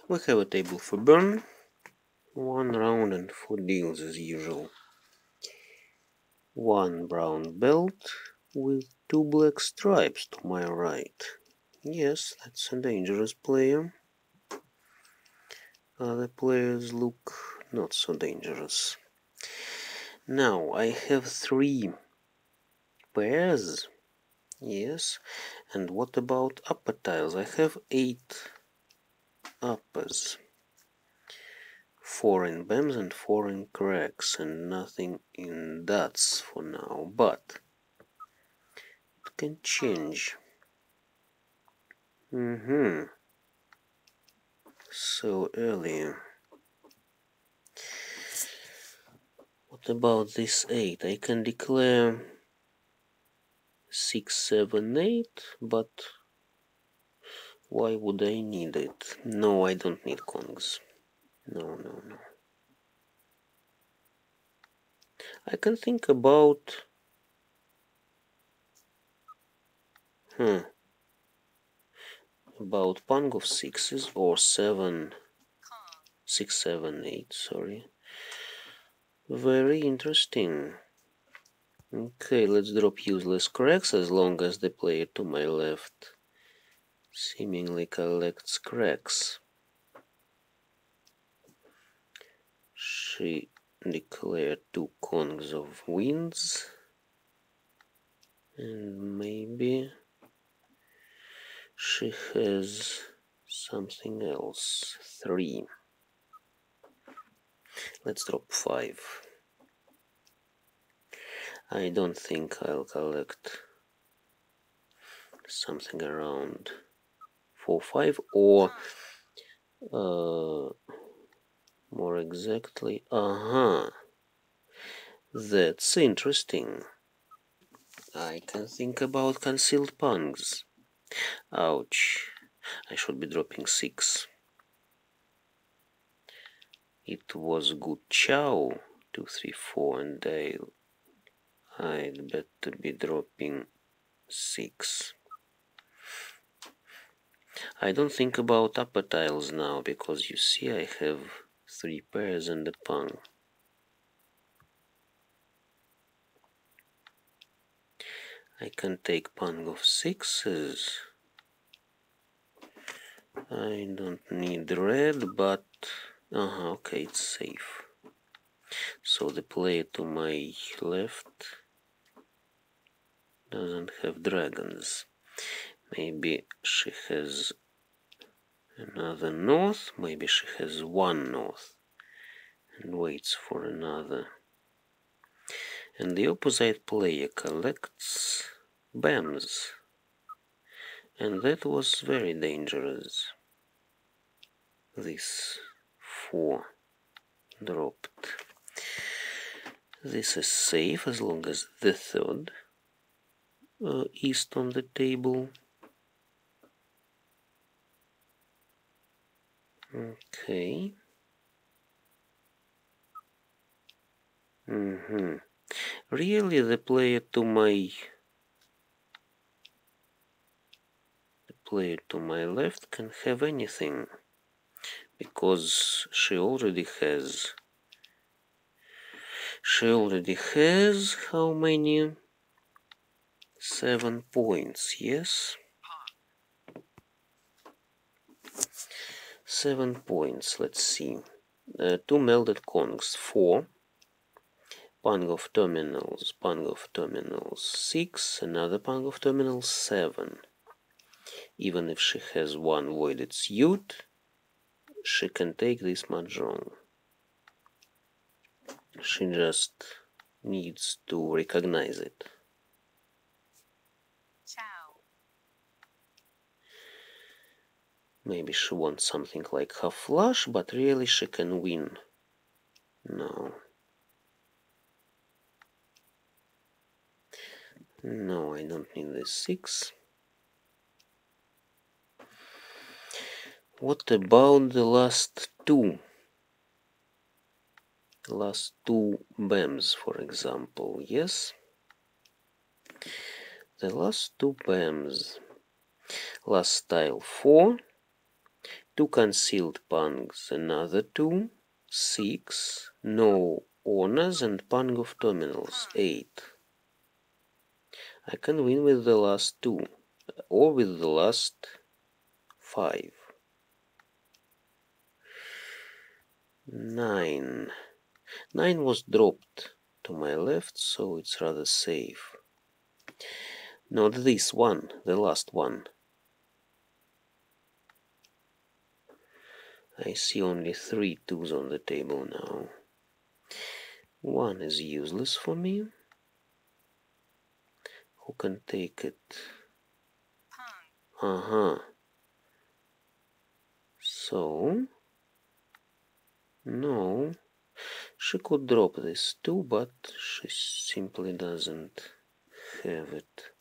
We have a table for Bern. 1 round and 4 deals as usual. 1 brown belt with 2 black stripes to my right. Yes, that's a dangerous player. Other players look not so dangerous. Now I have 3 pairs. Yes, and what about upper tiles? I have 8 uppers. 4 in BAMs and 4 in cracks, and nothing in dots for now, but it can change. So early. What about this 8? I can declare 6, 7, 8, but why would I need it? No, I don't need Kongs. No. I can think about... about Pang of 6s or 7... 6, 7, 8, sorry. Very interesting. Okay, let's drop useless cracks as long as the player to my left seemingly collects cracks. She declared 2 Kongs of winds. And maybe she has something else. 3. Let's drop 5. I don't think I'll collect something around 4, 5 or more exactly, that's interesting. I can think about concealed pungs. Ouch, I should be dropping 6. It was good chow, 2, 3, 4, and I'd better be dropping 6. I don't think about upper tiles now, because you see I have 3 pairs and a pung. I can take pung of 6s. I don't need red, but... okay, it's safe. So the player to my left doesn't have dragons. Maybe she has another north, maybe she has 1 north and waits for another. And the opposite player collects BAMs, and that was very dangerous. This 4 dropped. This is safe as long as the 3rd east on the table. Okay. Really, the player to my left can have anything, because she already has how many? 7 points, yes? 7 points, let's see. 2 melded Kongs, 4. Pang of terminals, 6. Another Pang of terminals, 7. Even if she has 1 voided suit, she can take this mahjong. She just needs to recognize it. Maybe she wants something like half flush, but really she can win. No, I don't need this 6. What about the last 2? Last 2 BAMs, for example, yes? The last 2 BAMs. Last tile 4, 2 concealed pungs, another 2, 6, no honors and pung of terminals, 8. I can win with the last 2, or with the last 5. 9. 9 was dropped to my left, so it's rather safe. Not this one, the last one. I see only 3 2s on the table now. 1 is useless for me. Who can take it? So, no. She could drop this too, but she simply doesn't have it.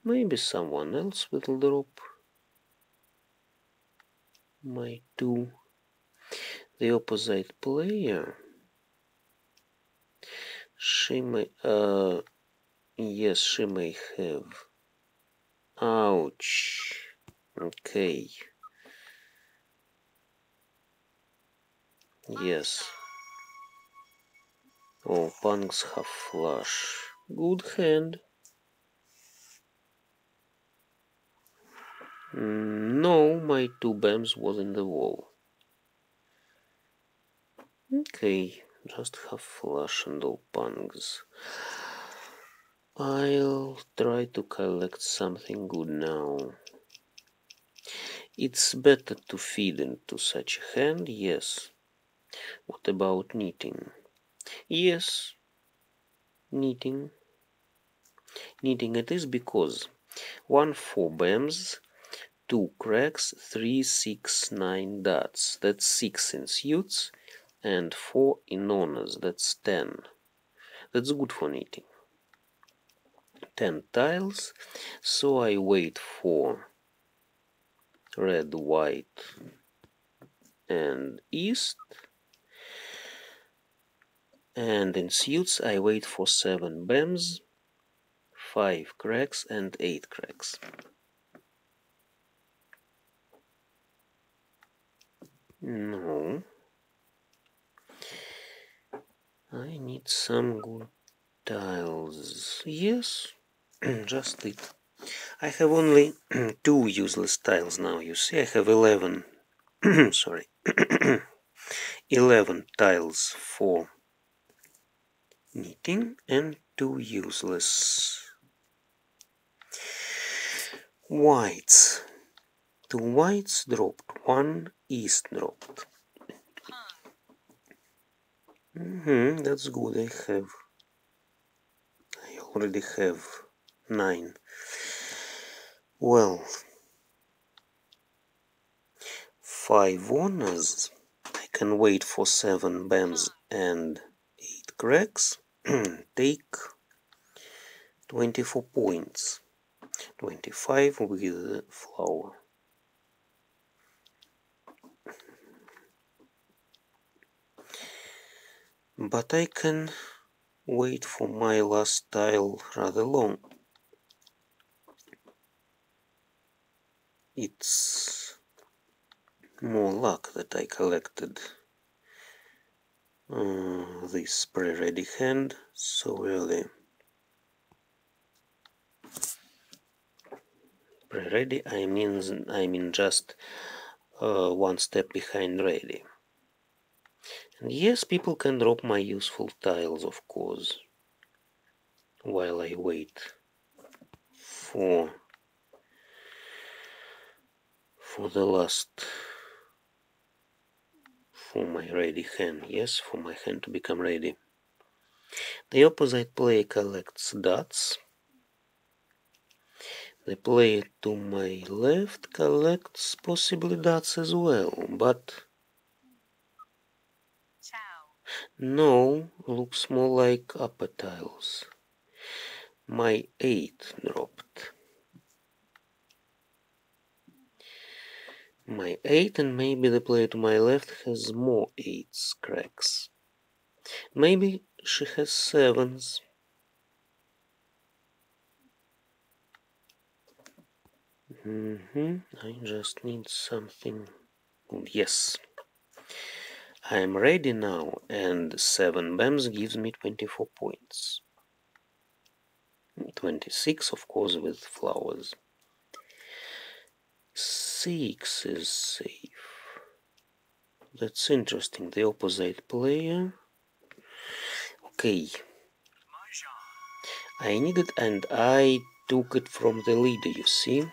Maybe someone else will drop my 2. The opposite player. She may, yes, she may have. Ouch. Okay. Yes. Oh, punks have flush. Good hand. No, my 2 bams was in the wall. Okay, just have flush and all punks. I'll try to collect something good now. It's better to feed into such a hand, yes. What about knitting? Yes, knitting. Knitting it is because 1 4 bams, 2 cracks, 3 6 9 dots. That's 6 in suits and 4 in honors. That's 10. That's good for knitting. 10 tiles. So I wait for red, white, and east. And in suits I wait for 7 bams, 5 cracks, and 8 cracks. No. I need some good tiles. Yes, just it. I have only 2 useless tiles now, you see. I have 11. Sorry. 11 tiles for knitting and 2 useless. Whites. 2 whites dropped, 1 east dropped. That's good. I already have 9. Well, 5 honors. I can wait for 7 bams and 8 cracks. Take 24 points. 25 with flower. But I can wait for my last tile rather long. It's more luck that I collected this pre-ready hand so early. Pre-ready, I mean just 1 step behind ready. And yes, people can drop my useful tiles, of course, while I wait for the last, for my ready hand. Yes, for my hand to become ready. The opposite player collects dots. The player to my left collects possibly dots as well, but no, looks more like upper tiles. My 8 dropped. My 8, and maybe the player to my left has more 8s cracks. Maybe she has 7s. I just need something. Yes. I'm ready now, and 7 BAMs gives me 24 points. 26, of course, with flowers. 6 is safe. That's interesting. The opposite player. Okay. I need it, and I took it from the leader, you see?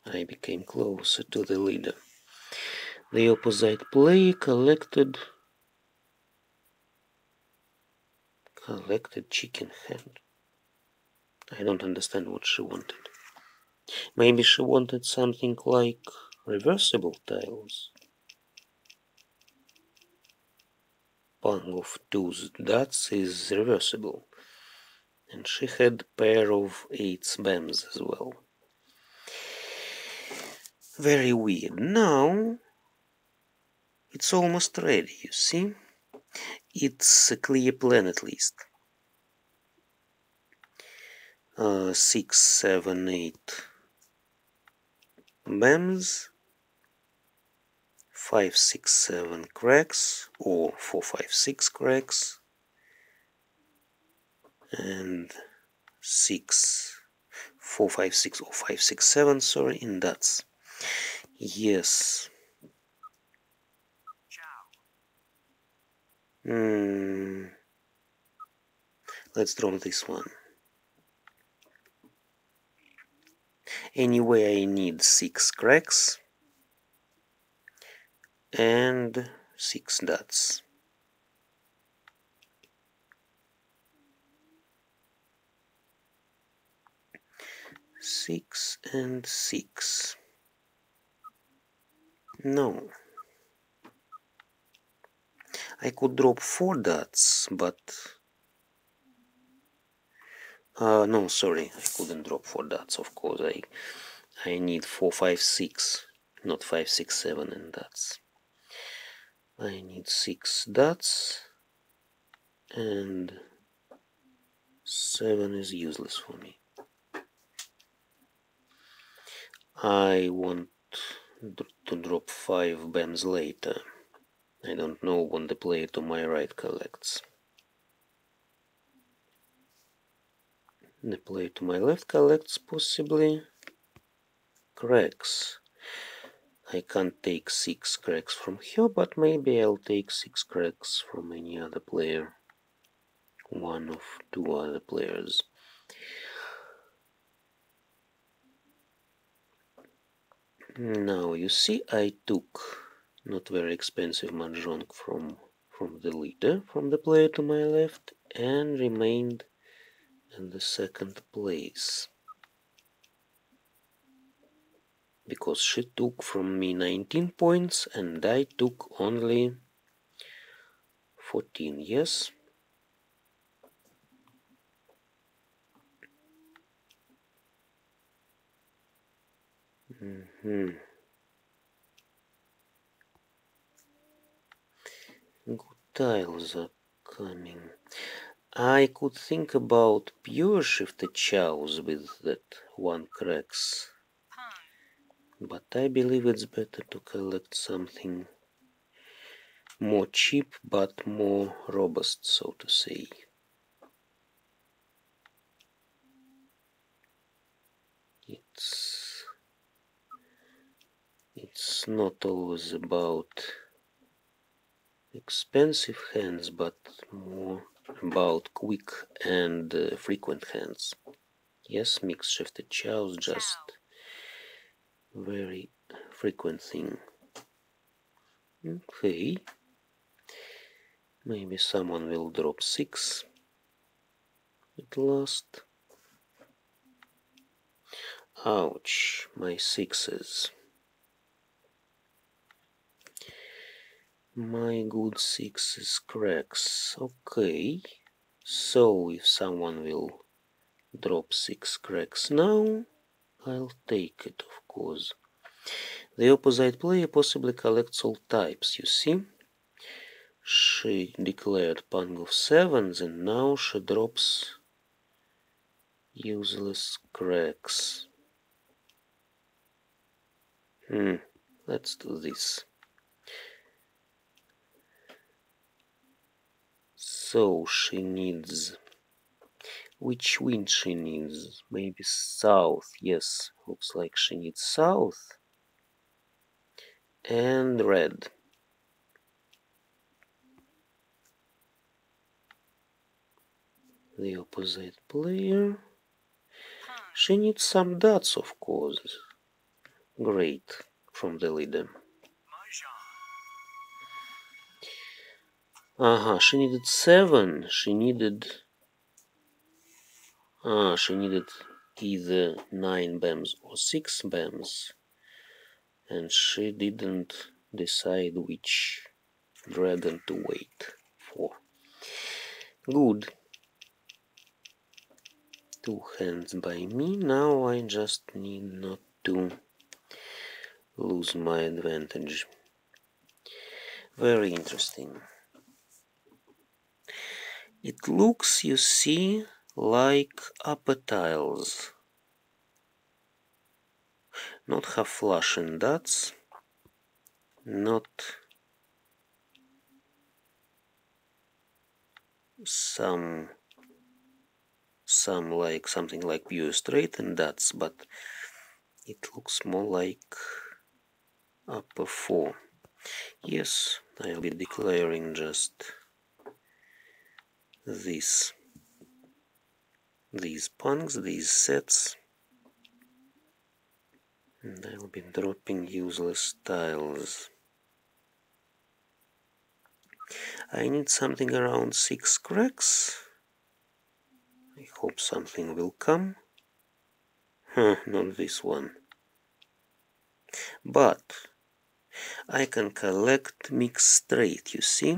I became closer to the leader. The opposite player collected chicken head. I don't understand what she wanted. Maybe she wanted something like reversible tiles. Pang of 2 dots is reversible. And she had pair of 8 BAMs as well. Very weird. Now it's almost ready, you see? It's a clear planet list. 6, 7, 8 BAMs, 5, 6, 7 cracks, or 4, 5, 6 cracks, and 6, 4, 5, 6, or 5, 6, 7, sorry, in dots. Yes. Let's draw this one. Anyway, I need 6 cracks and 6 dots. 6 and 6. No. I could drop 4 dots, but... no, sorry, I couldn't drop 4 dots, of course. I need 4, 5, 6, not 5, 6, 7 and dots. I need 6 dots, and 7 is useless for me. I want to drop 5 BAMs later. I don't know what the player to my right collects. The player to my left collects possibly cracks. I can't take 6 cracks from her, but maybe I'll take 6 cracks from any other player. One of 2 other players. Now you see I took not very expensive mahjong from the leader, from the player to my left, and remained in the second place. Because she took from me 19 points and I took only 14, yes? Good tiles are coming. I could think about pure shifted chows with that 1 cracks. But I believe it's better to collect something more cheap but more robust, so to say. It's not always about expensive hands, but more about quick and frequent hands. Yes, mixed shifted chows, just very frequent thing. Okay. Maybe someone will drop 6 at last. Ouch, my 6s. My good 6s cracks. Okay. So if someone will drop 6 cracks now, I'll take it, of course. The opposite player possibly collects all types, you see? She declared Pang of 7s and now she drops useless cracks. Let's do this. So she needs... Which wind she needs? Maybe south. Yes, looks like she needs south. And red. The opposite player. She needs some dots, of course. Great, from the leader. She needed 7. She needed either 9 BAMs or 6 BAMs. And she didn't decide which dragon to wait for. Good. 2 hands by me. Now I just need not to lose my advantage. Very interesting. It looks, you see, like upper tiles. Not half flush and dots. Not some like something like pure straight and dots, but it looks more like upper 4. Yes, I'll be declaring just these punks, these sets, and I'll be dropping useless tiles. I need something around 6 cracks. I hope something will come. Not this one. But I can collect mixed straight, you see?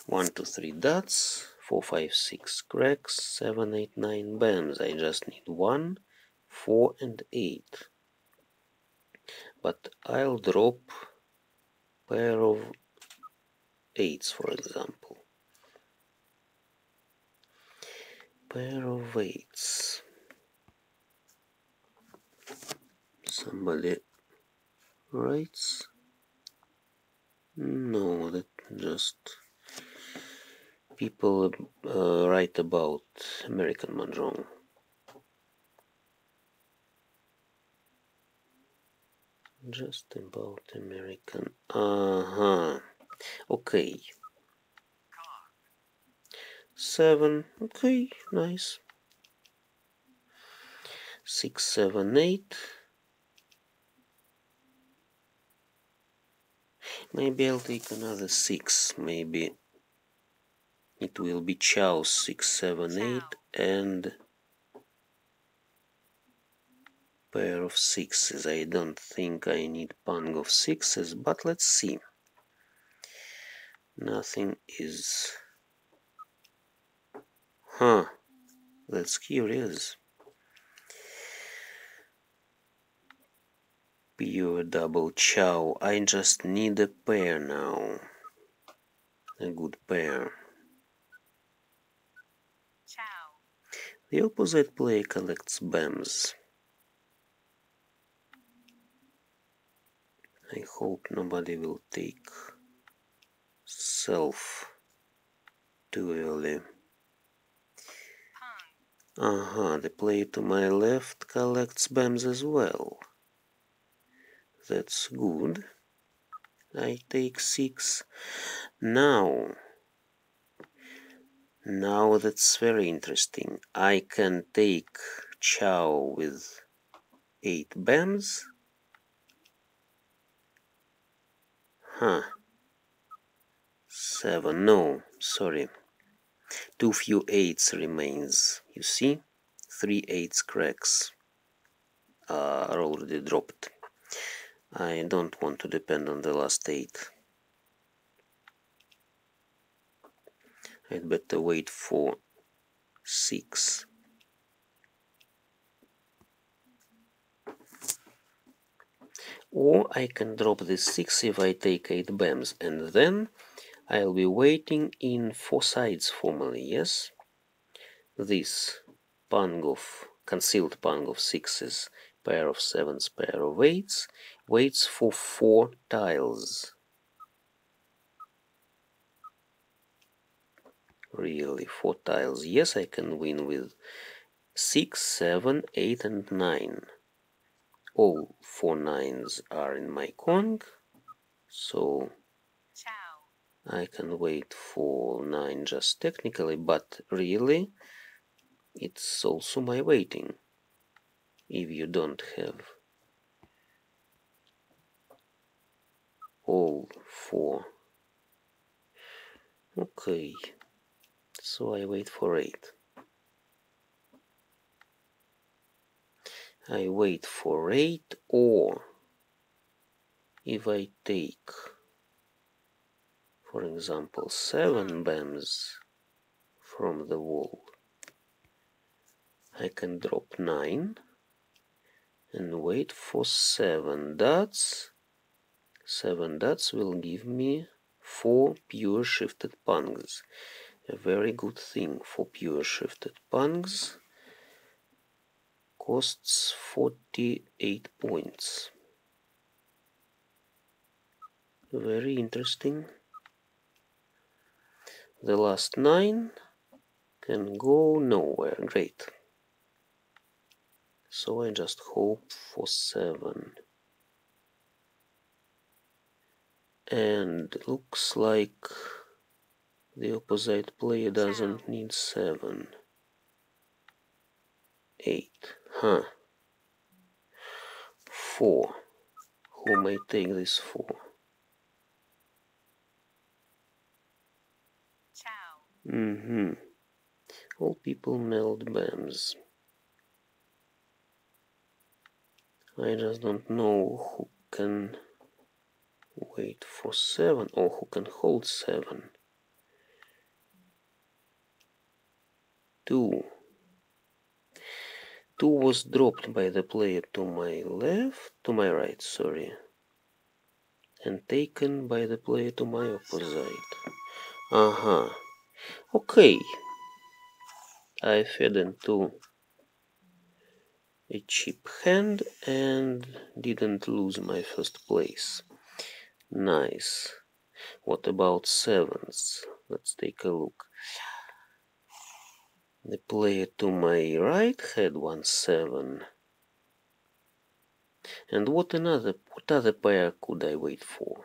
1, 2, 3 dots, 4, 5, 6 cracks, 7, 8, 9 BAMs. I just need 1, 4, and 8. But I'll drop pair of 8s, for example. Pair of 8s. Somebody writes? No, that just people write about American Mahjong. Just about American. Okay. 7. Okay, nice. 6, 7, 8. Maybe I'll take another 6. Maybe it will be chows 6, 7, 8 and pair of 6s. I don't think I need pang of 6s, but let's see. Nothing is... That's curious. Pure double chow. I just need a pair now. A good pair. The opposite player collects BAMs. I hope nobody will take self too early. The player to my left collects BAMs as well. That's good. I take 6. Now that's very interesting. I can take chow with 8 BAMs. 7. No, sorry. Too few 8s remains. You see? 3 8s cracks are already dropped. I don't want to depend on the last 8. I'd better wait for 6. Or I can drop this 6 if I take 8 BAMs, and then I'll be waiting in 4 sides formally, yes? This concealed pang of 6s pair of sevens, pair of eights, waits for 4 tiles. Really, 4 tiles. Yes, I can win with 6, 7, 8, and 9. All 4 nines are in my Kong, so I can wait for 9 just technically, but really, it's also my waiting. If you don't have all 4. Okay, so I wait for 8. I wait for 8, or if I take, for example, 7 bams from the wall, I can drop 9 and wait for 7 dots. 7 dots will give me 4 pure shifted pungs. A very good thing for pure shifted pungs. Costs 48 points. Very interesting. The last 9 can go nowhere. Great. So I just hope for 7. And looks like the opposite player doesn't need 7. 8. Huh. 4. Who may take this 4? All people meld bams. I just don't know who can wait for 7 or who can hold 7. 2. 2 was dropped by the player to my left, to my right, sorry, and taken by the player to my opposite. Okay. I fed into a cheap hand and didn't lose my first place. Nice. What about sevens? Let's take a look. The player to my right had 1 7. And what other pair could I wait for?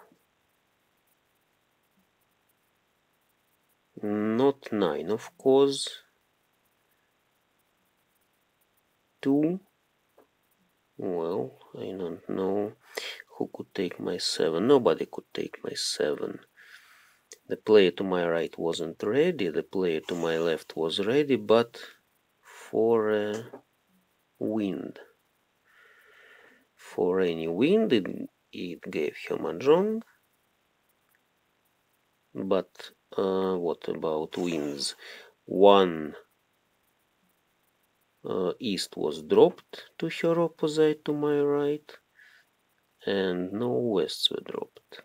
Not 9, of course. 2. Well, I don't know who could take my 7. Nobody could take my 7. The player to my right wasn't ready, the player to my left was ready, but for a wind. For any wind, it gave him a drong. But what about winds? 1 east was dropped to her opposite to my right, and no wests were dropped.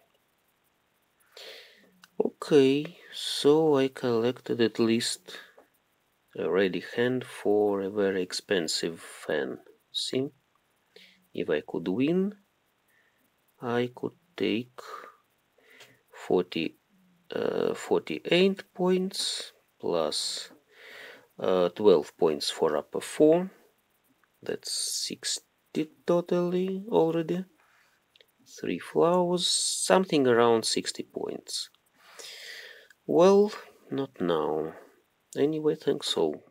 Okay, so I collected at least a ready hand for a very expensive fan. See? If I could win, I could take 48 points plus 12 points for upper 4. That's 60 totally already. 3 flowers, something around 60 points. Well, not now. Anyway, thanks all.